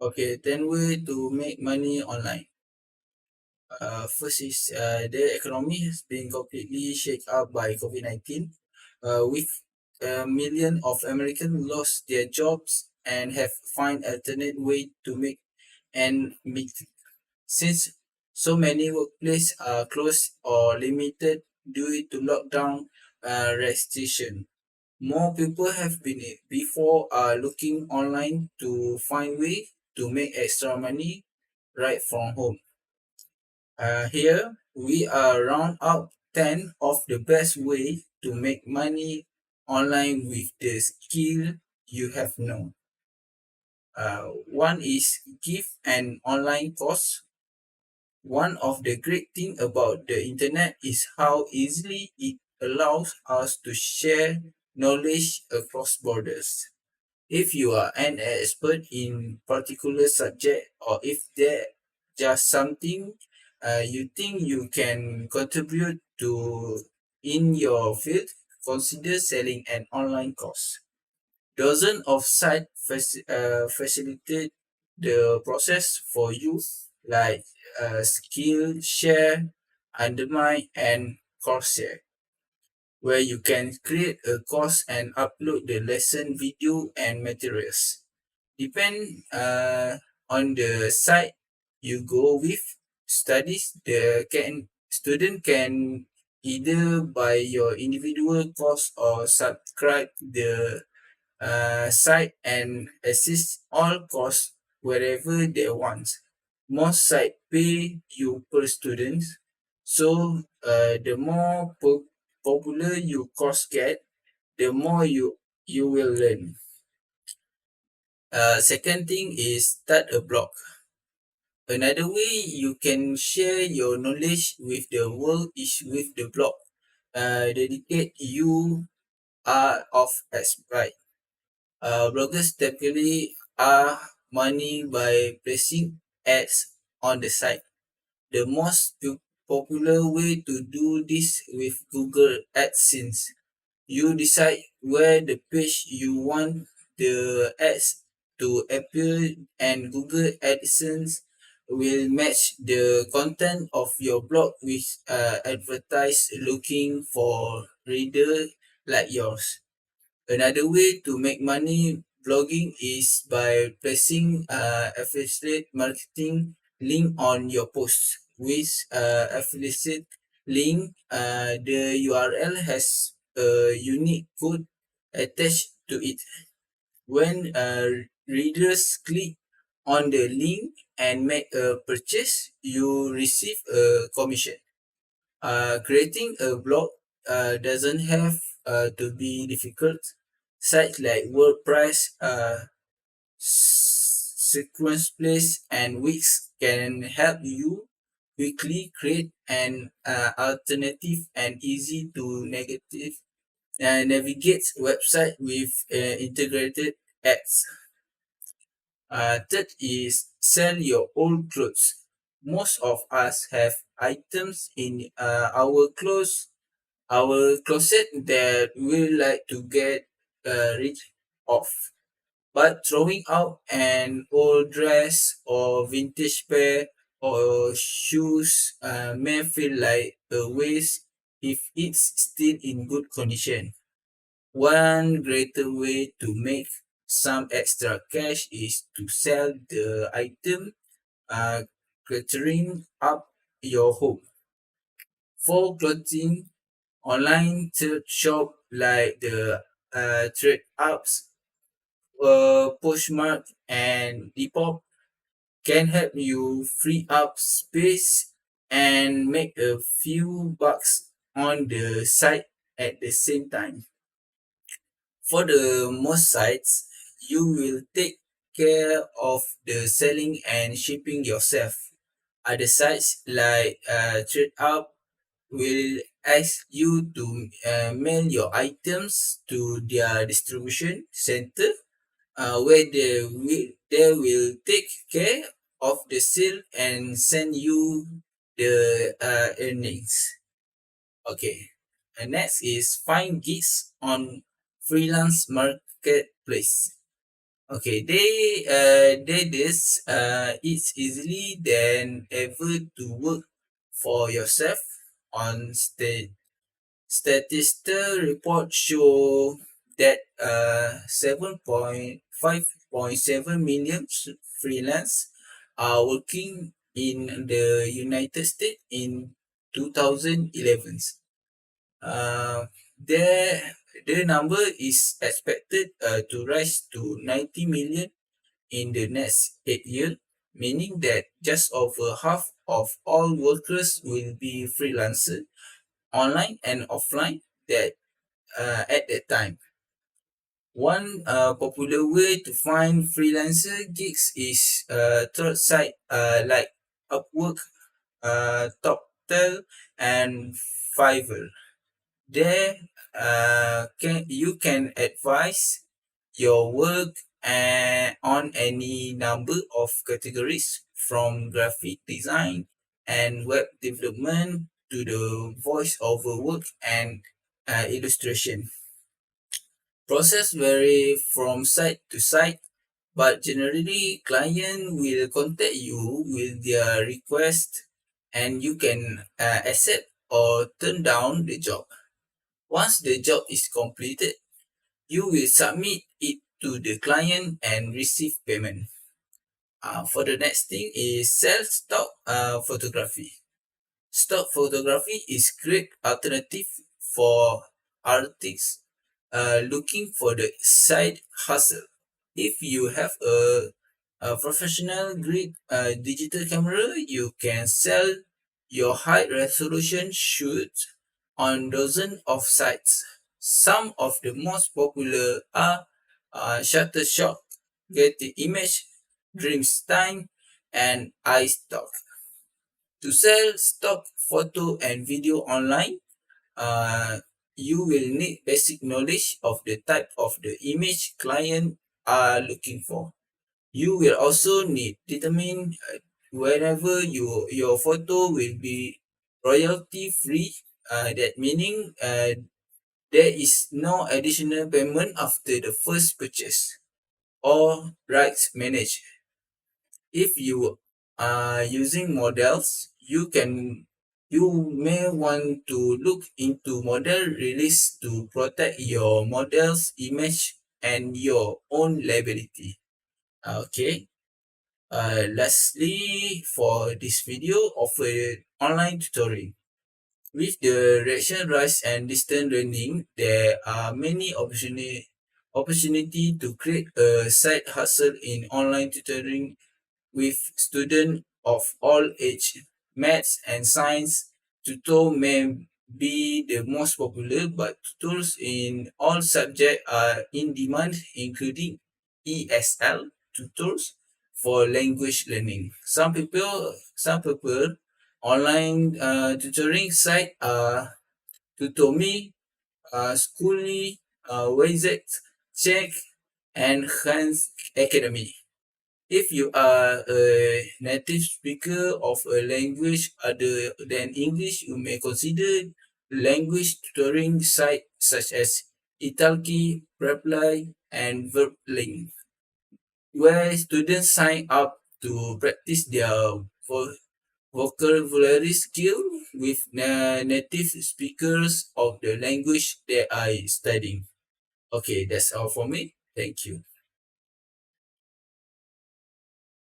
Okay, 10 ways to make money online. First is the economy has been completely shaken up by COVID-19, with a million of Americans lost their jobs and have find alternate way to make and meet. Since so many workplaces are closed or limited due to lockdown restriction, more people have been before are looking online to find way to make extra money right from home. Here we are round out 10 of the best way to make money online with the skill you have known. One is give an online course. One of the great things about the internet is how easily it allows us to share knowledge across borders. If you are an expert in particular subject, or if there just something you think you can contribute to in your field, consider selling an online course. Dozens of sites facilitate the process for you, like Skillshare, Undermine, and Coursera, where you can create a course and upload the lesson video and materials. Depend on the site you go with. Studies the can student can either buy your individual course or subscribe the site and assist all course wherever they want. Most site pay you per student, so the more popular your course get, the more you will learn. Second thing is start a blog. Another way you can share your knowledge with the world is with the blog. Dedicate you are of right. Bloggers typically are money by placing ads on the site. The most popular way to do this with Google AdSense. You decide where the page you want the ads to appear, and Google AdSense will match the content of your blog with advertise looking for reader like yours. Another way to make money blogging is by placing affiliate marketing link on your post. With affiliate link, the URL has a unique code attached to it. When readers click on the link and make a purchase, you receive a commission. Creating a blog doesn't have to be difficult. Sites like WordPress, Sequence Place, and Wix can help you quickly create an alternative and easy to navigate website with integrated ads. Third is sell your old clothes. Most of us have items in our closet that we like to get rid of. But throwing out an old dress or vintage pair or shoes may feel like a waste if it's still in good condition. One greater way to make some extra cash is to sell the item cluttering up your home. For clothing, online thrift shop like the Trade Ups, Poshmark, and Depop can help you free up space and make a few bucks on the site at the same time. For the most sites, you will take care of the selling and shipping yourself. Other sites like TradeUp will ask you to mail your items to their distribution center, where they will take care of the sale and send you the earnings. Okay. And next is find gigs on freelance marketplace. Okay, it's easily than ever to work for yourself on statistical reports show that 7.5.7 million freelance are working in the United States in 2011. Uh, their, their number is expected to rise to 90 million in the next 8 years, meaning that just over half of all workers will be freelancers online and offline that at that time. One popular way to find freelancer gigs is third site like Upwork, TopTel, and Fiverr. There, you can advise your work on any number of categories from graphic design and web development to the voice-over work and illustration. Process vary from site to site, but generally client will contact you with their request and you can accept or turn down the job. Once the job is completed, you will submit it to the client and receive payment. For the next thing is self-stock photography. Stock photography is great alternative for artists looking for the side hustle. If you have a professional grade digital camera, you can sell your high resolution shoots on dozens of sites. Some of the most popular are Shutterstock, Getty Image, Dreamstime, and iStock. To sell stock photo and video online, you will need basic knowledge of the type of the image client are looking for. You will also need determine wherever your photo will be royalty free. That meaning there is no additional payment after the first purchase or rights managed. If you are using models, you may want to look into model release to protect your model's image and your own liability. Okay. Lastly, for this video of a online tutoring. With the reaction rise and distance learning, there are many opportunity to create a side hustle in online tutoring with students of all age. Maths and science tutor may be the most popular, but tutors in all subjects are in demand, including ESL tutors for language learning. Some people online tutoring site are Tutomi, Schooly, Wayzec, Check, and Hans Academy. If you are a native speaker of a language other than English, you may consider language tutoring sites such as Italki, Reply, and Verblink, where students sign up to practice their vocabulary skill with native speakers of the language they are studying. Okay, that's all for me. Thank you.